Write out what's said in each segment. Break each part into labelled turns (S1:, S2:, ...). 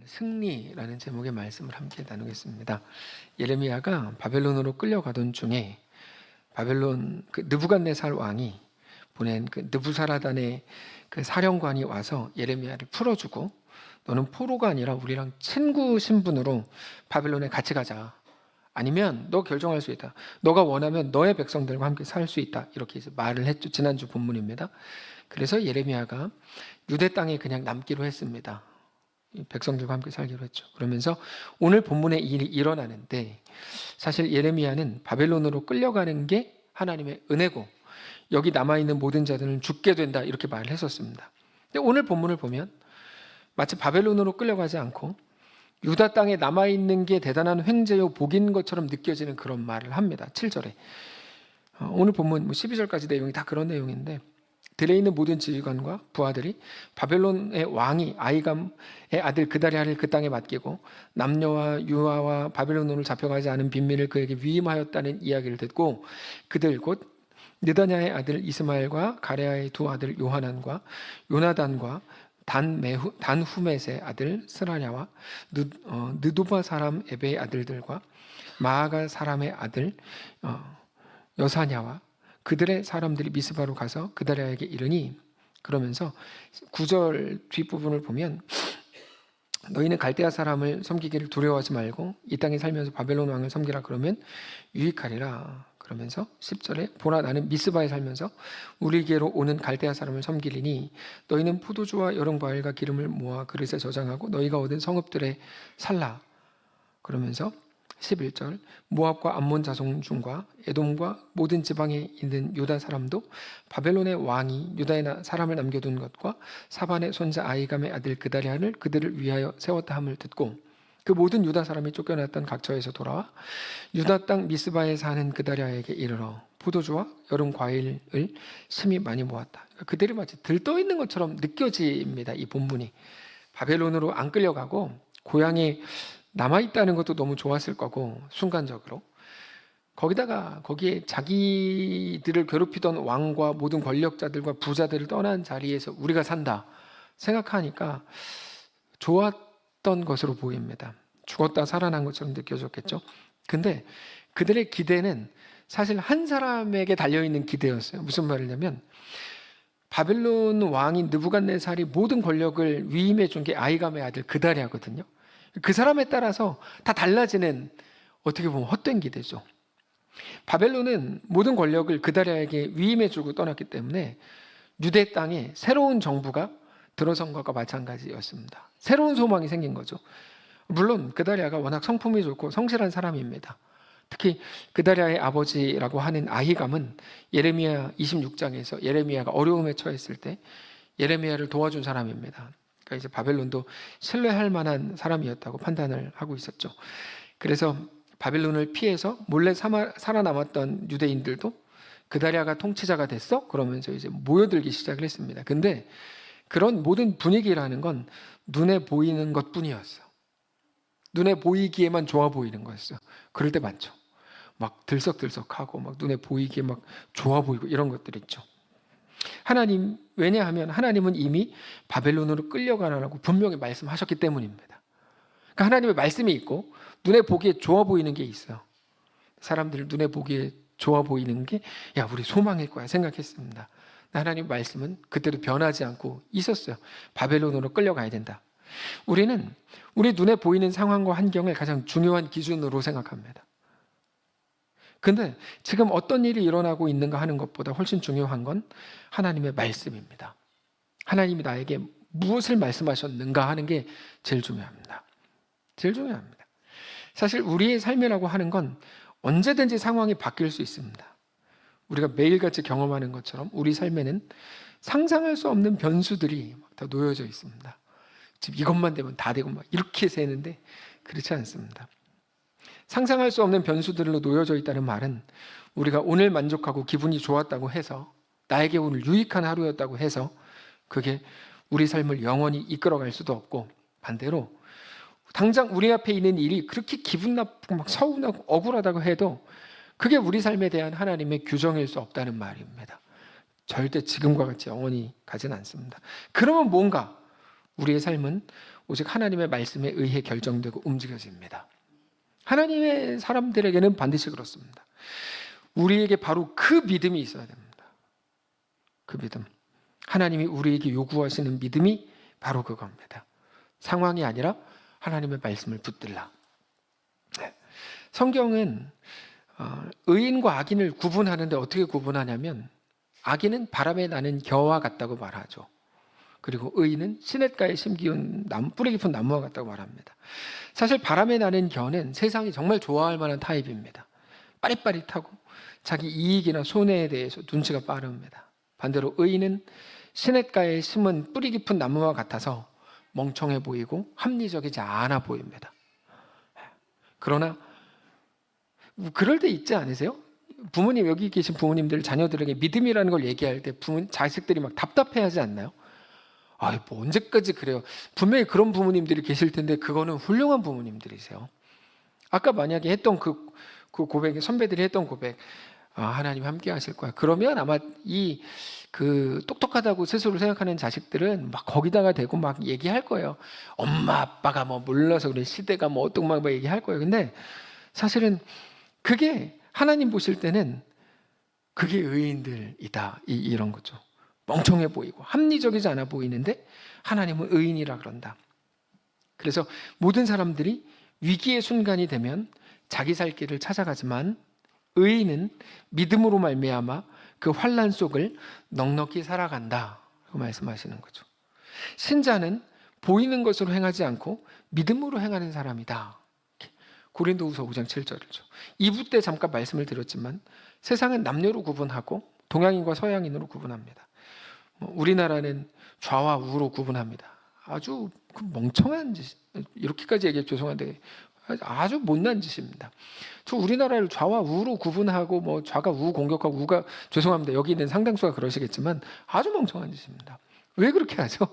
S1: 승리라는 제목의 말씀을 함께 나누겠습니다. 예레미야가 바벨론으로 끌려가던 중에 바벨론 느부갓네살 왕이 보낸 느부사라단의 사령관이 와서 예레미야를 풀어주고, 너는 포로가 아니라 우리랑 친구 신분으로 바벨론에 같이 가자. 아니면 너 결정할 수 있다. 너가 원하면 너의 백성들과 함께 살 수 있다. 이렇게 말을 했죠. 지난주 본문입니다. 그래서 예레미야가 유대 땅에 그냥 남기로 했습니다. 백성들과 함께 살기로 했죠. 그러면서 오늘 본문에 일이 일어나는데, 사실 예레미야는 바벨론으로 끌려가는 게 하나님의 은혜고 여기 남아있는 모든 자들은 죽게 된다, 이렇게 말을 했었습니다. 근데 오늘 본문을 보면 마치 바벨론으로 끌려가지 않고 유다 땅에 남아있는 게 대단한 횡재요 복인 것처럼 느껴지는 그런 말을 합니다. 7절에 오늘 본문 12절까지 내용이 다 그런 내용인데, 들에 있는 모든 지휘관과 부하들이 바벨론의 왕이 아이감의 아들 그다리아를 그 땅에 맡기고 남녀와 유아와 바벨론으로 잡혀가지 않은 빈민을 그에게 위임하였다는 이야기를 듣고, 그들 곧 느다냐의 아들 이스마엘과 가레아의 두 아들 요하난과 요나단과 단후мет의 아들 스라냐와 느도바 사람 에베의 아들들과 마아가 사람의 아들 여사냐와 그들의 사람들이 미스바로 가서 그다리아에게 이르니, 그러면서 9절 뒷부분을 보면 너희는 갈대아 사람을 섬기기를 두려워하지 말고 이 땅에 살면서 바벨론 왕을 섬기라, 그러면 유익하리라. 그러면서 10절에 보라, 나는 미스바에 살면서 우리에게로 오는 갈대아 사람을 섬기리니 너희는 포도주와 여름 과일과 기름을 모아 그릇에 저장하고 너희가 얻은 성읍들에 살라. 그러면서 11절 모압과 암몬 자손 중과 에돔과 모든 지방에 있는 유다 사람도 바벨론의 왕이 유다에 사람을 남겨둔 것과 사반의 손자 아이감의 아들 그다리아를 그들을 위하여 세웠다 함을 듣고, 그 모든 유다 사람이 쫓겨났던 각처에서 돌아와 유다 땅 미스바에 사는 그다리아에게 이르러 포도주와 여름 과일을 심히 많이 모았다. 그들이 마치 들떠 있는 것처럼 느껴집니다. 이 본문이 바벨론으로 안 끌려가고 고향에 남아있다는 것도 너무 좋았을 거고, 순간적으로 거기에 자기들을 괴롭히던 왕과 모든 권력자들과 부자들을 떠난 자리에서 우리가 산다 생각하니까 좋았던 것으로 보입니다. 죽었다 살아난 것처럼 느껴졌겠죠. 근데 그들의 기대는 사실 한 사람에게 달려있는 기대였어요. 무슨 말이냐면 바벨론 왕인 느부갓네살이 모든 권력을 위임해 준 게 아이감의 아들 그다리아거든요. 그 사람에 따라서 다 달라지는, 어떻게 보면 헛된 기대죠. 바벨론은 모든 권력을 그다리아에게 위임해주고 떠났기 때문에 유대 땅에 새로운 정부가 들어선 것과 마찬가지였습니다. 새로운 소망이 생긴 거죠. 물론 그다리아가 워낙 성품이 좋고 성실한 사람입니다. 특히 그다리아의 아버지라고 하는 아히감은 예레미야 26장에서 예레미야가 어려움에 처했을 때 예레미야를 도와준 사람입니다. 그러니까 이제 바벨론도 신뢰할 만한 사람이었다고 판단을 하고 있었죠. 그래서 바벨론을 피해서 몰래 살아남았던 유대인들도 그다리아가 통치자가 됐어? 그러면서 이제 모여들기 시작을 했습니다. 근데 그런 모든 분위기라는 건 눈에 보이는 것뿐이었어. 눈에 보이기에만 좋아 보이는 거였어. 그럴 때 많죠. 막 들썩들썩하고 막 눈에 보이기에 막 좋아 보이고 이런 것들 있죠. 왜냐하면 하나님은 이미 바벨론으로 끌려가라고 분명히 말씀하셨기 때문입니다. 그러니까 하나님의 말씀이 있고 눈에 보기에 좋아 보이는 게 있어요. 사람들 눈에 보기에 좋아 보이는 게 우리 소망일 거야 생각했습니다. 하나님 말씀은 그때도 변하지 않고 있었어요. 바벨론으로 끌려가야 된다. 우리는 우리 눈에 보이는 상황과 환경을 가장 중요한 기준으로 생각합니다. 근데 지금 어떤 일이 일어나고 있는가 하는 것보다 훨씬 중요한 건 하나님의 말씀입니다. 하나님이 나에게 무엇을 말씀하셨는가 하는 게 제일 중요합니다. 제일 중요합니다. 사실 우리의 삶이라고 하는 건 언제든지 상황이 바뀔 수 있습니다. 우리가 매일같이 경험하는 것처럼 우리 삶에는 상상할 수 없는 변수들이 다 놓여져 있습니다. 지금 이것만 되면 다 되고 막 이렇게 새는데 그렇지 않습니다. 상상할 수 없는 변수들로 놓여져 있다는 말은 우리가 오늘 만족하고 기분이 좋았다고 해서, 나에게 오늘 유익한 하루였다고 해서 그게 우리 삶을 영원히 이끌어갈 수도 없고, 반대로 당장 우리 앞에 있는 일이 그렇게 기분 나쁘고 막 서운하고 억울하다고 해도 그게 우리 삶에 대한 하나님의 규정일 수 없다는 말입니다. 절대 지금과 같이 영원히 가진 않습니다. 그러면 뭔가 우리의 삶은 오직 하나님의 말씀에 의해 결정되고 움직여집니다. 하나님의 사람들에게는 반드시 그렇습니다. 우리에게 바로 그 믿음이 있어야 됩니다. 그 믿음. 하나님이 우리에게 요구하시는 믿음이 바로 그겁니다. 상황이 아니라 하나님의 말씀을 붙들라. 성경은 의인과 악인을 구분하는데 어떻게 구분하냐면 악인은 바람에 나는 겨와 같다고 말하죠. 그리고 의인은 시냇가에 심기운 뿌리 깊은 나무와 같다고 말합니다. 사실 바람에 나는 겨는 세상이 정말 좋아할 만한 타입입니다. 빠릿빠릿하고 자기 이익이나 손해에 대해서 눈치가 빠릅니다. 반대로 의인은 시냇가에 심은 뿌리 깊은 나무와 같아서 멍청해 보이고 합리적이지 않아 보입니다. 그러나 그럴 때 있지 않으세요? 부모님, 여기 계신 부모님들 자녀들에게 믿음이라는 걸 얘기할 때 자식들이 막 답답해하지 않나요? 뭐 언제까지 그래요? 분명히 그런 부모님들이 계실 텐데 그거는 훌륭한 부모님들이세요. 아까 만약에 했던 그 고백, 선배들이 했던 고백, 하나님 함께 하실 거야. 그러면 아마 똑똑하다고 스스로 생각하는 자식들은 막 거기다가 대고 막 얘기할 거예요. 엄마 아빠가 뭐 몰라서 그래, 시대가 뭐 어떤 막 얘기할 거예요. 근데 사실은 그게 하나님 보실 때는 그게 의인들이다, 이런 거죠. 멍청해 보이고 합리적이지 않아 보이는데 하나님은 의인이라 그런다. 그래서 모든 사람들이 위기의 순간이 되면 자기 살 길을 찾아가지만 의인은 믿음으로 말미암아 그 환난 속을 넉넉히 살아간다, 그 말씀하시는 거죠. 신자는 보이는 것으로 행하지 않고 믿음으로 행하는 사람이다. 고린도후서 5장 7절이죠. 2부 때 잠깐 말씀을 드렸지만 세상은 남녀로 구분하고 동양인과 서양인으로 구분합니다. 우리나라는 좌와 우로 구분합니다. 아주 멍청한 짓, 이렇게까지 얘기해 죄송한데 아주 못난 짓입니다. 저 우리나라를 좌와 우로 구분하고 뭐 좌가 우 공격하고 우가, 죄송합니다, 여기 있는 상당수가 그러시겠지만 아주 멍청한 짓입니다. 왜 그렇게 하죠?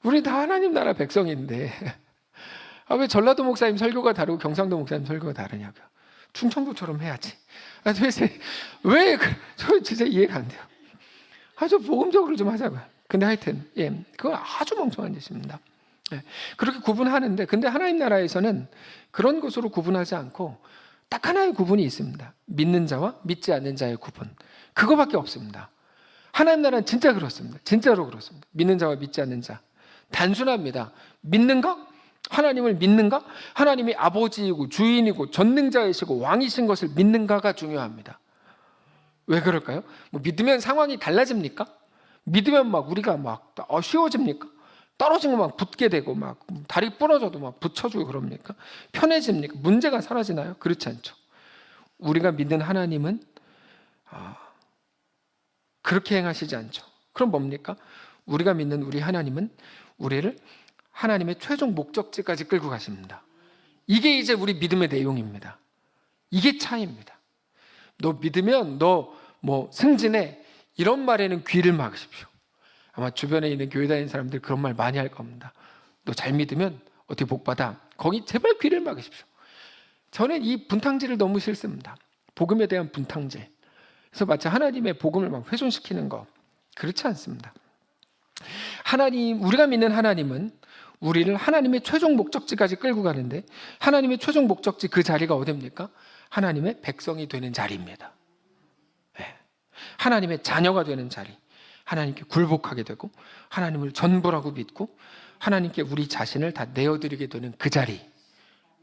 S1: 우리 다 하나님 나라 백성인데 왜 전라도 목사님 설교가 다르고 경상도 목사님 설교가 다르냐고요. 충청도처럼 해야지. 도대체 왜 저 진짜 이해가 안 돼요. 아주 복음적으로 좀 하자고요. 근데 하여튼 그건 아주 멍청한 짓입니다. 그렇게 구분하는데, 근데 하나님 나라에서는 그런 것으로 구분하지 않고 딱 하나의 구분이 있습니다. 믿는 자와 믿지 않는 자의 구분. 그거밖에 없습니다. 하나님 나라는 진짜 그렇습니다. 진짜로 그렇습니다. 믿는 자와 믿지 않는 자. 단순합니다. 믿는가? 하나님을 믿는가? 하나님이 아버지이고 주인이고 전능자이시고 왕이신 것을 믿는가가 중요합니다. 왜 그럴까요? 믿으면 상황이 달라집니까? 믿으면 막 우리가 막 쉬워집니까? 떨어진 거 막 붙게 되고 막 다리 부러져도 막 붙여주고 그럽니까? 편해집니까? 문제가 사라지나요? 그렇지 않죠. 우리가 믿는 하나님은 그렇게 행하시지 않죠. 그럼 뭡니까? 우리가 믿는 우리 하나님은 우리를 하나님의 최종 목적지까지 끌고 가십니다. 이게 이제 우리 믿음의 내용입니다. 이게 차이입니다. 너 믿으면 너 승진해, 이런 말에는 귀를 막으십시오. 아마 주변에 있는 교회 다니는 사람들 그런 말 많이 할 겁니다. 너 잘 믿으면 어떻게 복받아. 거기 제발 귀를 막으십시오. 저는 이 분탕질을 너무 싫습니다. 복음에 대한 분탕질. 그래서 마치 하나님의 복음을 막 훼손시키는 거, 그렇지 않습니다. 우리가 믿는 하나님은 우리를 하나님의 최종 목적지까지 끌고 가는데, 하나님의 최종 목적지, 그 자리가 어디입니까? 하나님의 백성이 되는 자리입니다. 하나님의 자녀가 되는 자리, 하나님께 굴복하게 되고 하나님을 전부라고 믿고 하나님께 우리 자신을 다 내어드리게 되는 그 자리,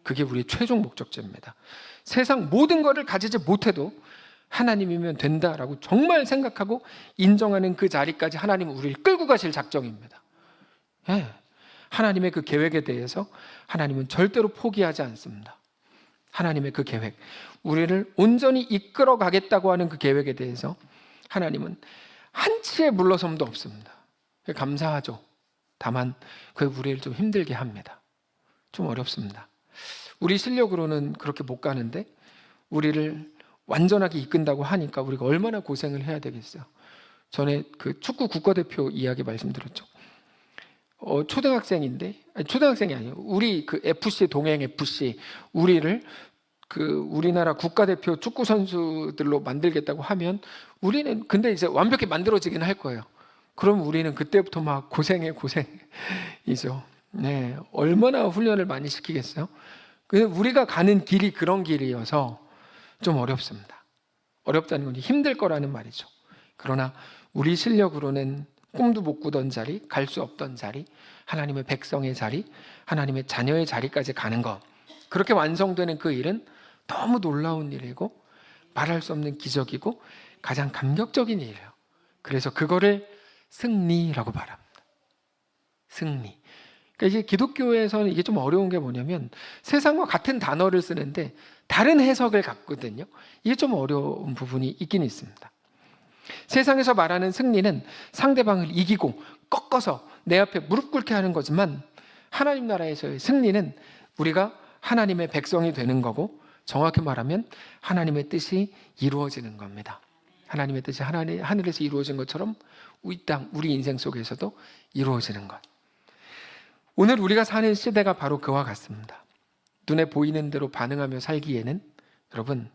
S1: 그게 우리의 최종 목적지입니다. 세상 모든 것을 가지지 못해도 하나님이면 된다라고 정말 생각하고 인정하는 그 자리까지 하나님은 우리를 끌고 가실 작정입니다. 하나님의 그 계획에 대해서 하나님은 절대로 포기하지 않습니다. 하나님의 그 계획, 우리를 온전히 이끌어 가겠다고 하는 그 계획에 대해서 하나님은 한치의 물러섬도 없습니다. 감사하죠. 다만 그 우리를 좀 힘들게 합니다. 좀 어렵습니다. 우리 실력으로는 그렇게 못 가는데 우리를 완전하게 이끈다고 하니까 우리가 얼마나 고생을 해야 되겠어요. 전에 그 축구 국가대표 이야기 말씀드렸죠. 초등학생이 아니에요. 우리 그 FC, 동행 FC, 우리를 그 우리나라 국가대표 축구 선수들로 만들겠다고 하면 우리는 근데 이제 완벽히 만들어지긴 할 거예요. 그럼 우리는 그때부터 막 고생이죠. 네, 얼마나 훈련을 많이 시키겠어요? 우리가 가는 길이 그런 길이어서 좀 어렵습니다. 어렵다는 건 힘들 거라는 말이죠. 그러나 우리 실력으로는 꿈도 못 꾸던 자리, 갈 수 없던 자리, 하나님의 백성의 자리, 하나님의 자녀의 자리까지 가는 것, 그렇게 완성되는 그 일은 너무 놀라운 일이고 말할 수 없는 기적이고 가장 감격적인 일이에요. 그래서 그거를 승리라고 말합니다. 승리. 그러니까 이제 기독교에서는 이게 좀 어려운 게 뭐냐면 세상과 같은 단어를 쓰는데 다른 해석을 갖거든요. 이게 좀 어려운 부분이 있긴 있습니다. 세상에서 말하는 승리는 상대방을 이기고 꺾어서 내 앞에 무릎 꿇게 하는 거지만 하나님 나라에서의 승리는 우리가 하나님의 백성이 되는 거고 정확히 말하면 하나님의 뜻이 이루어지는 겁니다. 하나님의 뜻이 하늘에서 이루어진 것처럼 이 땅, 우리 인생 속에서도 이루어지는 것. 오늘 우리가 사는 시대가 바로 그와 같습니다. 눈에 보이는 대로 반응하며 살기에는 여러분,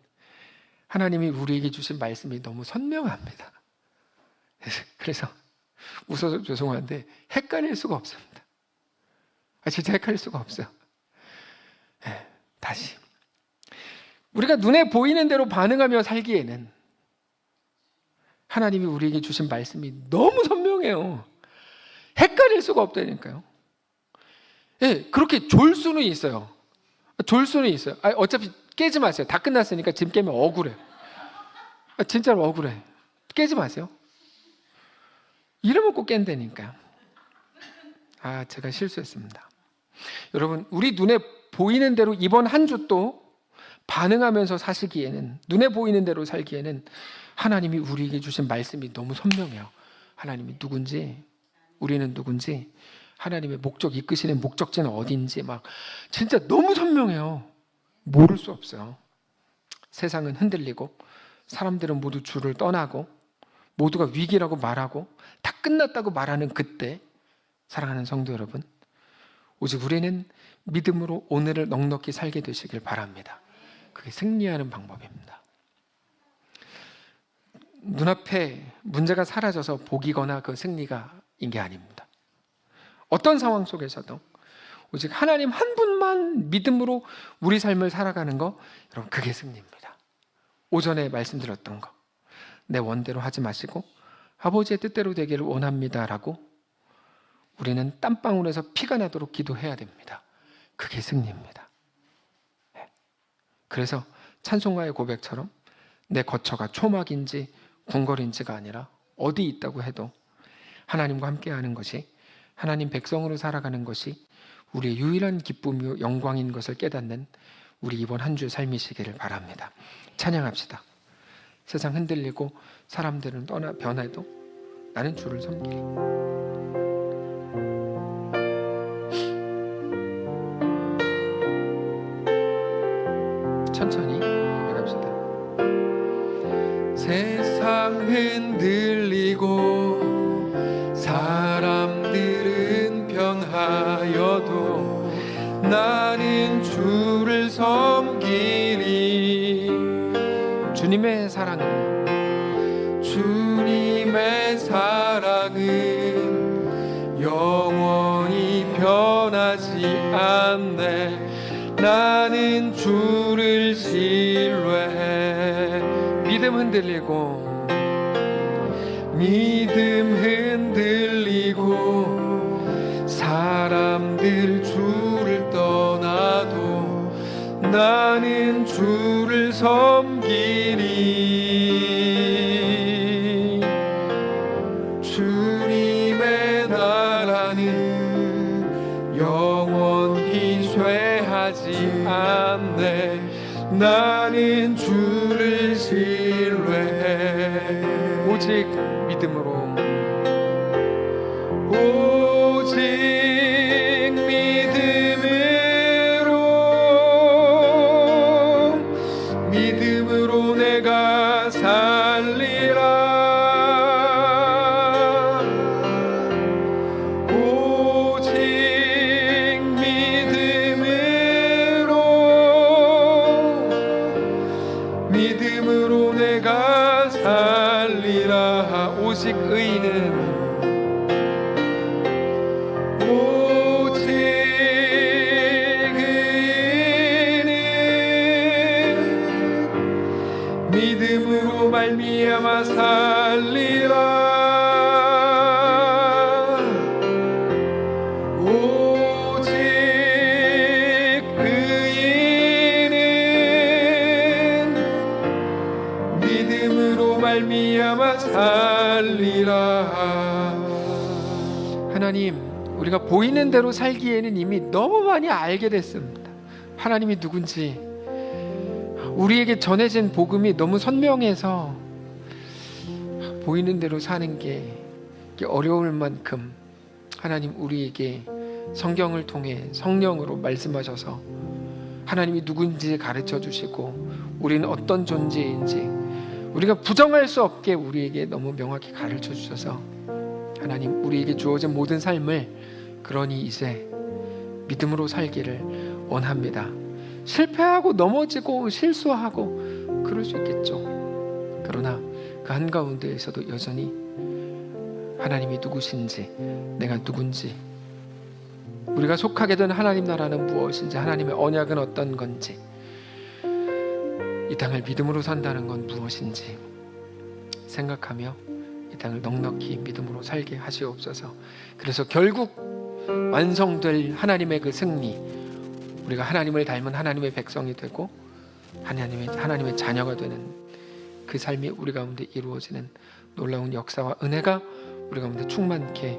S1: 하나님이 우리에게 주신 말씀이 너무 선명합니다. 그래서 웃어서 죄송한데 헷갈릴 수가 없습니다. 진짜 헷갈릴 수가 없어요. 다시 우리가 눈에 보이는 대로 반응하며 살기에는 하나님이 우리에게 주신 말씀이 너무 선명해요. 헷갈릴 수가 없다니까요. 그렇게 졸 수는 있어요. 어차피 깨지 마세요. 다 끝났으니까 지금 깨면 억울해. 진짜로 억울해. 깨지 마세요. 이러면 꼭 깬다니까. 제가 실수했습니다. 여러분, 우리 눈에 보이는 대로 이번 한 주 또 반응하면서 사시기에는, 눈에 보이는 대로 살기에는 하나님이 우리에게 주신 말씀이 너무 선명해요. 하나님이 누군지, 우리는 누군지, 하나님의 목적, 이끄시는 목적지는 어딘지 막 진짜 너무 선명해요. 모를 수 없어요. 세상은 흔들리고 사람들은 모두 주를 떠나고 모두가 위기라고 말하고 다 끝났다고 말하는 그때, 사랑하는 성도 여러분, 오직 우리는 믿음으로 오늘을 넉넉히 살게 되시길 바랍니다. 그게 승리하는 방법입니다. 눈앞에 문제가 사라져서 복이거나 그 승리가인 게 아닙니다. 어떤 상황 속에서도 오직 하나님 한 분만 믿음으로 우리 삶을 살아가는 거, 여러분, 그게 승리입니다. 오전에 말씀드렸던 거, 내 원대로 하지 마시고 아버지의 뜻대로 되기를 원합니다라고 우리는 땀방울에서 피가 나도록 기도해야 됩니다. 그게 승리입니다. 그래서 찬송가의 고백처럼 내 거처가 초막인지 궁궐인지가 아니라 어디 있다고 해도 하나님과 함께하는 것이, 하나님 백성으로 살아가는 것이 우리의 유일한 기쁨이요 영광인 것을 깨닫는 우리 이번 한 주의 삶이시기를 바랍니다. 찬양합시다. 세상 흔들리고 사람들은 변해도 나는 주를 섬기리. 천천히 고백합시다. 세상 흔들리고 사람들은 병하여도 나는 주를 섬기리. 주님의 사랑은 영원히 변하지 않네. 나는 주를 신뢰해. 믿음 흔들리고 사람들 주를 떠나도 나는 주를 섬기리. 주님의 나라는 영원히 쇠하지 않네. 나는 주를 신뢰해. 오직 믿음으로, 믿음으로 내가 살리라. 오직 믿음으로 내가 살리라. 오직 의인은 오직 말미암아 살리라. 오직 의인은 믿음으로 말미암아 살리라. 하나님, 우리가 보이는 대로 살기에는 이미 너무 많이 알게 됐습니다. 하나님이 누군지 우리에게 전해진 복음이 너무 선명해서 보이는 대로 사는 게 어려울 만큼 하나님 우리에게 성경을 통해 성령으로 말씀하셔서 하나님이 누군지 가르쳐 주시고 우리는 어떤 존재인지 우리가 부정할 수 없게 우리에게 너무 명확히 가르쳐 주셔서 하나님 우리에게 주어진 모든 삶을 그러니 이제 믿음으로 살기를 원합니다. 실패하고 넘어지고 실수하고 그럴 수 있겠죠. 그러나 그 한가운데에서도 여전히 하나님이 누구신지, 내가 누군지, 우리가 속하게 된 하나님 나라는 무엇인지, 하나님의 언약은 어떤 건지, 이 땅을 믿음으로 산다는 건 무엇인지 생각하며 이 땅을 넉넉히 믿음으로 살게 하시옵소서. 그래서 결국 완성될 하나님의 그 승리, 우리가 하나님을 닮은 하나님의 백성이 되고 하나님의 자녀가 되는 그 삶이 우리 가운데 이루어지는 놀라운 역사와 은혜가 우리 가운데 충만케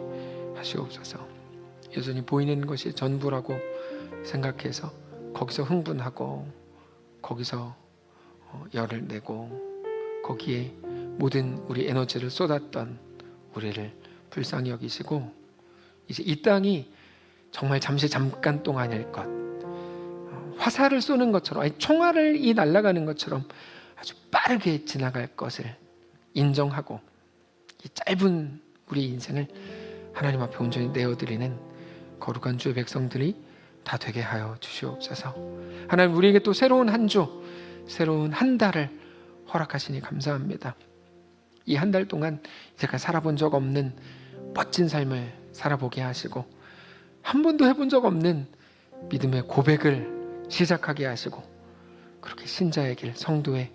S1: 하시옵소서. 여전히 보이는 것이 전부라고 생각해서 거기서 흥분하고 거기서 열을 내고 거기에 모든 우리 에너지를 쏟았던 우리를 불쌍히 여기시고 이제 이 땅이 정말 잠깐 동안일 것, 화살을 쏘는 것처럼, 아니 총알이 날아가는 것처럼 아주 빠르게 지나갈 것을 인정하고 이 짧은 우리 인생을 하나님 앞에 온전히 내어드리는 거룩한 주의 백성들이 다 되게 하여 주시옵소서. 하나님 우리에게 또 새로운 한 주, 새로운 한 달을 허락하시니 감사합니다. 이 한 달 동안 제가 살아본 적 없는 멋진 삶을 살아보게 하시고 한 번도 해본 적 없는 믿음의 고백을 시작하게 하시고 그렇게 신자의 길, 성도의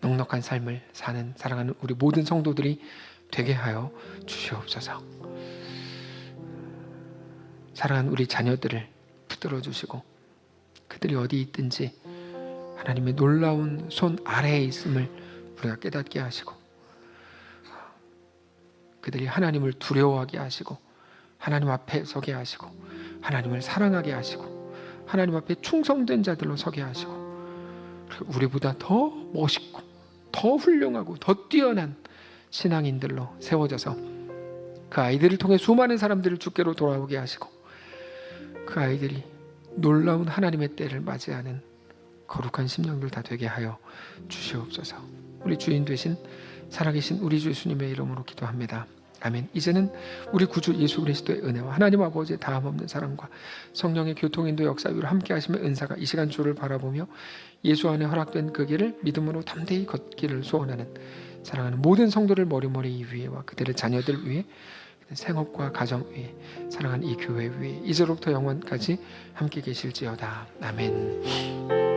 S1: 넉넉한 삶을 사는 사랑하는 우리 모든 성도들이 되게 하여 주시옵소서. 사랑하는 우리 자녀들을 붙들어 주시고 그들이 어디 있든지 하나님의 놀라운 손 아래에 있음을 우리가 깨닫게 하시고 그들이 하나님을 두려워하게 하시고 하나님 앞에 서게 하시고 하나님을 사랑하게 하시고 하나님 앞에 충성된 자들로 서게 하시고 우리보다 더 멋있고 더 훌륭하고 더 뛰어난 신앙인들로 세워져서 그 아이들을 통해 수많은 사람들을 주께로 돌아오게 하시고 그 아이들이 놀라운 하나님의 때를 맞이하는 거룩한 심령들 다 되게 하여 주시옵소서. 우리 주인 되신 살아계신 우리 주 예수님의 이름으로 기도합니다. 아멘. 이제는 우리 구주 예수 그리스도의 은혜와 하나님 아버지의 다함없는 사랑과 성령의 교통인도 역사 위로 함께 하시며 은사가 이 시간 주를 바라보며 예수 안에 허락된 그 길을 믿음으로 담대히 걷기를 소원하는 사랑하는 모든 성도를 머리머리 위에와 그들의 자녀들 위에 생업과 가정 위에 사랑하는 이 교회 위에 이제로부터 영원까지 함께 계실지어다. 아멘.